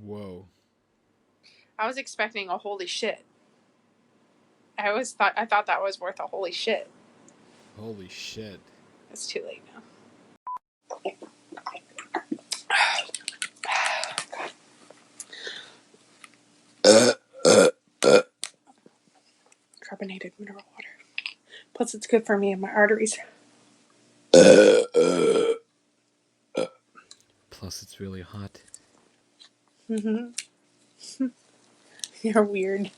Whoa. I was expecting a holy shit. I thought that was worth a holy shit. Holy shit. It's too late now. Carbonated mineral water. Plus, it's good for me and my arteries. Plus, it's really hot. Mm-hmm. You're weird.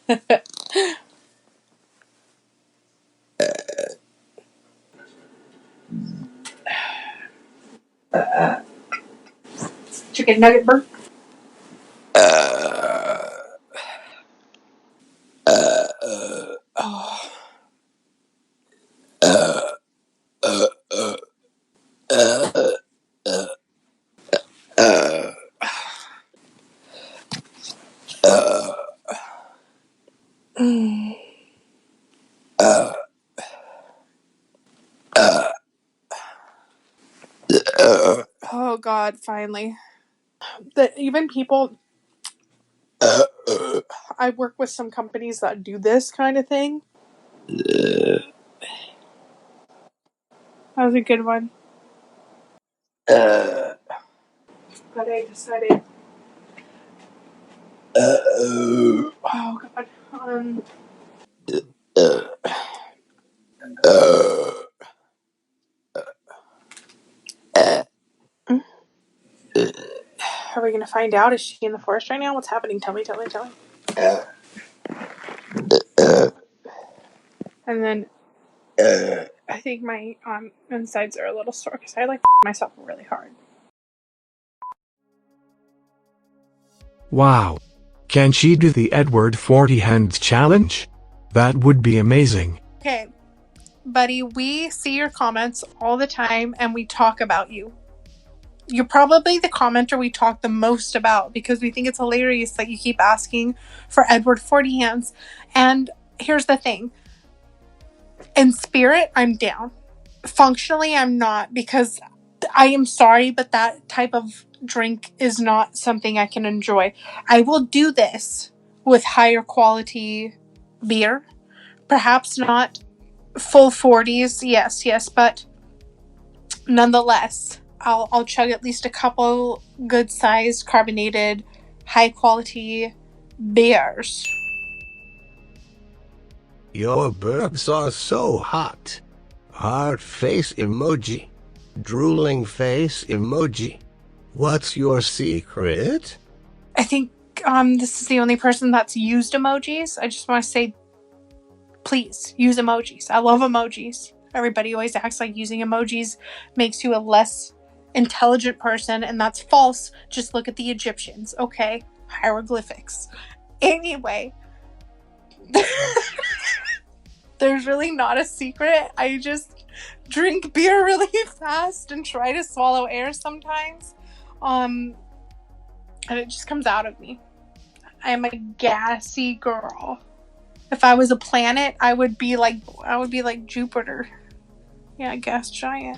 Chicken nugget burp. Oh God! Finally, even people. I work with some companies that do this kind of thing. That was a good one. But I decided. Oh God. Are we gonna find out? Is she in the forest right now? What's happening? Tell me. And then I think my insides are a little sore because I like myself really hard. Wow. Can she do the Edward 40 hands challenge? That would be amazing. Okay, buddy, we see your comments all the time and we talk about you. You're probably the commenter we talk the most about because we think it's hilarious that you keep asking for Edward 40 hands. And here's the thing. In spirit, I'm down. Functionally, I'm not because I am sorry, but that type of drink is not something I can enjoy. I will do this with higher quality beer. Perhaps not full 40s, yes, but nonetheless, I'll chug at least a couple good-sized, carbonated, high-quality beers. Your burps are so hot. Heart face emoji. Drooling face emoji. What's your secret? I think this is the only person that's used emojis. I just want to say, please, use emojis. I love emojis. Everybody always acts like using emojis makes you a less intelligent person, and that's false. Just look at the Egyptians, okay? Hieroglyphics. Anyway, there's really not a secret. I just drink beer really fast and try to swallow air sometimes. And it just comes out of me. I am a gassy girl. If I was a planet, I would be like Jupiter. Yeah, gas giant.